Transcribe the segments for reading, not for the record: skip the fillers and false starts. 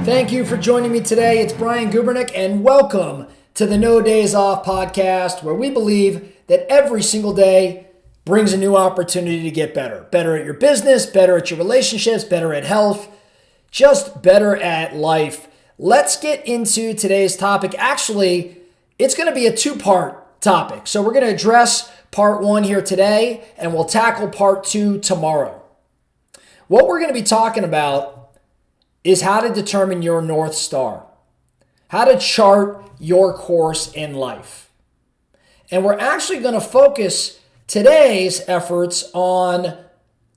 Thank you for joining me today. It's Brian Gubernick, and welcome to the No Days Off podcast, where we believe that every single day brings a new opportunity to get better. Better at your business, better at your relationships, better at health, just better at life. Let's get into today's topic. Actually, it's going to be a two-part topic. So we're going to address part one here today, and we'll tackle part two tomorrow. What we're going to be talking about is how to determine your North Star, how to chart your course in life. And we're actually going to focus today's efforts on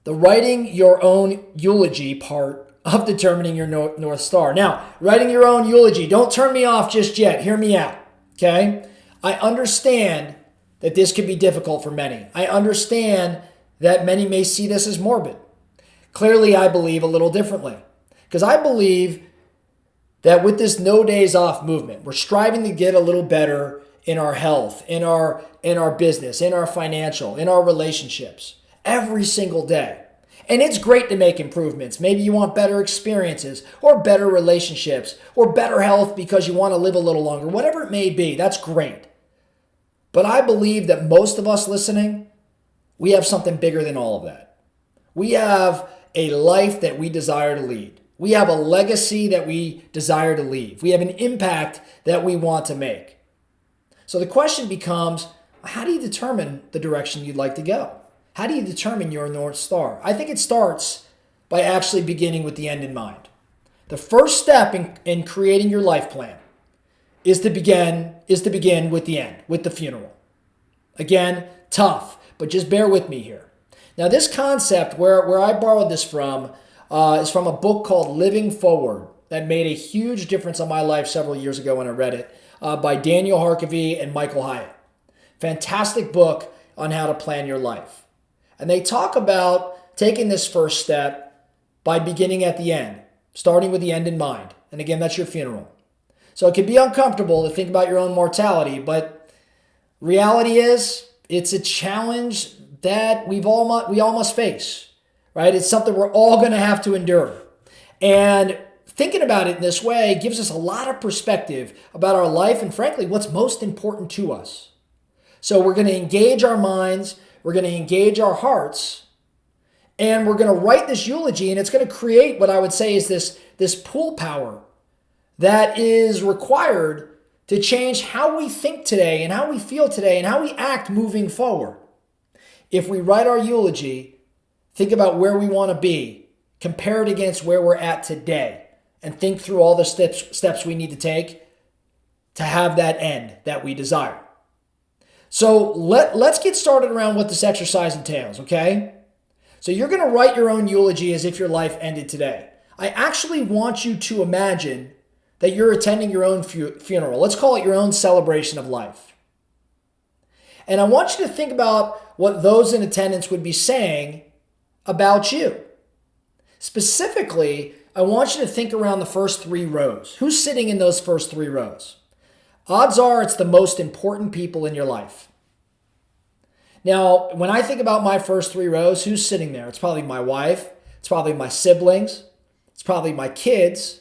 the writing your own eulogy part of determining your North Star. Now, writing your own eulogy, don't turn me off just yet. Hear me out, okay? I understand that this could be difficult for many. I understand that many may see this as morbid. Clearly, I believe a little differently. Because I believe that with this no days off movement, we're striving to get a little better in our health, in our business, in our financial, in our relationships, every single day. And it's great to make improvements. Maybe you want better experiences or better relationships or better health because you want to live a little longer. Whatever it may be, that's great. But I believe that most of us listening, we have something bigger than all of that. We have a life that we desire to lead. We have a legacy that we desire to leave. We have an impact that we want to make. So the question becomes, how do you determine the direction you'd like to go? How do you determine your North Star? I think it starts by actually beginning with the end in mind. The first step in creating your life plan is to begin with the end, with the funeral. Again, tough, but just bear with me here. Now this concept, where I borrowed this from, is from a book called Living Forward that made a huge difference on my life several years ago when I read it, by Daniel Harkavy and Michael Hyatt. Fantastic book on how to plan your life. And they talk about taking this first step by beginning at the end, starting with the end in mind. And again, that's your funeral. So it can be uncomfortable to think about your own mortality, but reality is it's a challenge that we all must face. Right? It's something we're all going to have to endure. And thinking about it in this way gives us a lot of perspective about our life and, frankly, what's most important to us. So we're going to engage our minds, we're going to engage our hearts, and we're going to write this eulogy, and it's going to create what I would say is this pull power that is required to change how we think today and how we feel today and how we act moving forward. If we write our eulogy, think about where we want to be, compare it against where we're at today, and think through all the steps we need to take to have that end that we desire. So let's get started around what this exercise entails, okay? So you're going to write your own eulogy as if your life ended today. I actually want you to imagine that you're attending your own funeral. Let's call it your own celebration of life. And I want you to think about what those in attendance would be saying about you. Specifically, I want you to think around the first three rows. Who's sitting in those first three rows? Odds are it's the most important people in your life. Now, when I think about my first three rows, who's sitting there? It's probably my wife. It's probably my siblings. It's probably my kids.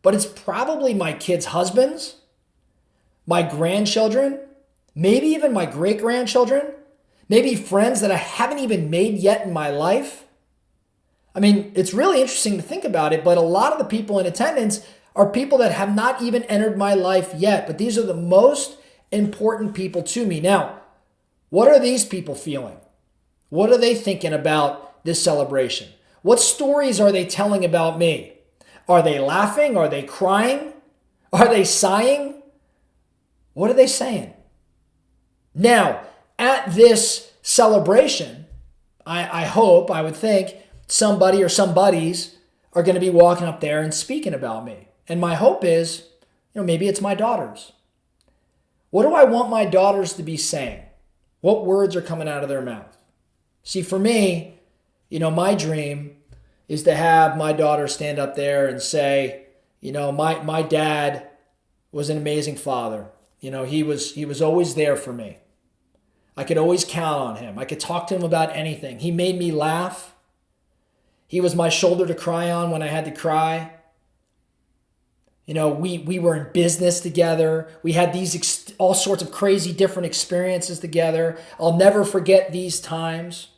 But it's probably my kids' husbands, my grandchildren, maybe even my great-grandchildren. Maybe friends that I haven't even made yet in my life. I mean, it's really interesting to think about it, but a lot of the people in attendance are people that have not even entered my life yet, but these are the most important people to me. Now, what are these people feeling? What are they thinking about this celebration? What stories are they telling about me? Are they laughing? Are they crying? Are they sighing? What are they saying? Now, at this celebration, I would think, somebody or some buddies are going to be walking up there and speaking about me. And my hope is, maybe it's my daughters. What do I want my daughters to be saying? What words are coming out of their mouth? See, for me, my dream is to have my daughter stand up there and say, my dad was an amazing father. He was always there for me. I could always count on him. I could talk to him about anything. He made me laugh. He was my shoulder to cry on when I had to cry. We were in business together. We had these all sorts of crazy different experiences together. I'll never forget these times.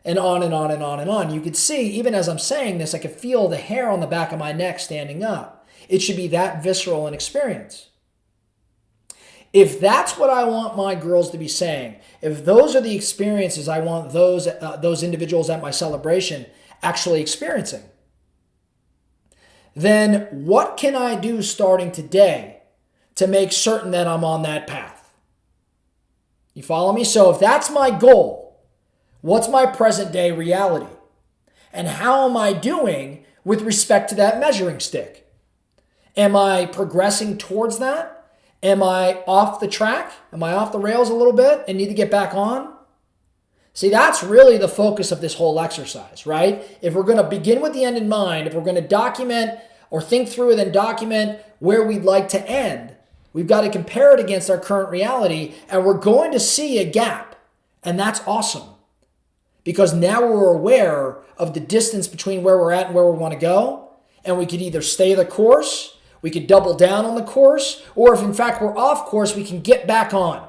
And on and on and on and on. You could see, even as I'm saying this, I could feel the hair on the back of my neck standing up. It should be that visceral an experience. If that's what I want my girls to be saying, if those are the experiences I want those individuals at my celebration actually experiencing, then what can I do starting today to make certain that I'm on that path? You follow me? So if that's my goal, what's my present day reality? And how am I doing with respect to that measuring stick? Am I progressing towards that? Am I off the track? Am I off the rails a little bit and need to get back on? See, that's really the focus of this whole exercise, right? If we're going to begin with the end in mind, if we're going to document or think through and then document where we'd like to end, we've got to compare it against our current reality, and we're going to see a gap. And that's awesome, because now we're aware of the distance between where we're at and where we want to go, and we could either stay the course, we could double down on the course, or if in fact we're off course, we can get back on.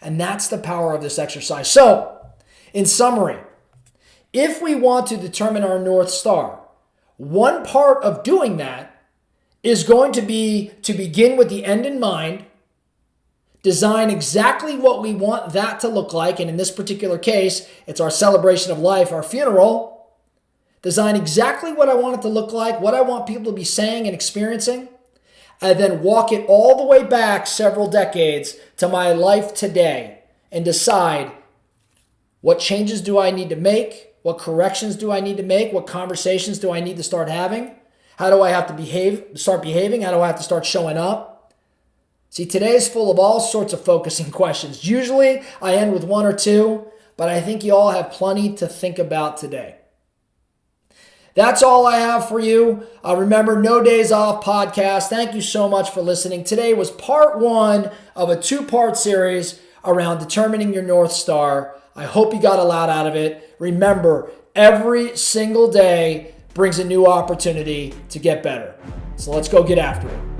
And that's the power of this exercise. So, in summary, if we want to determine our North Star, one part of doing that is going to be to begin with the end in mind, design exactly what we want that to look like, and in this particular case, it's our celebration of life, our funeral. Design exactly what I want it to look like, what I want people to be saying and experiencing, and then walk it all the way back several decades to my life today and decide what changes do I need to make, what corrections do I need to make, what conversations do I need to start having, how do I have to start behaving, how do I have to start showing up. See, today is full of all sorts of focusing questions. Usually I end with one or two, but I think you all have plenty to think about today. That's all I have for you. Remember, No Days Off podcast. Thank you so much for listening. Today was part one of a two-part series around determining your North Star. I hope you got a lot out of it. Remember, every single day brings a new opportunity to get better. So let's go get after it.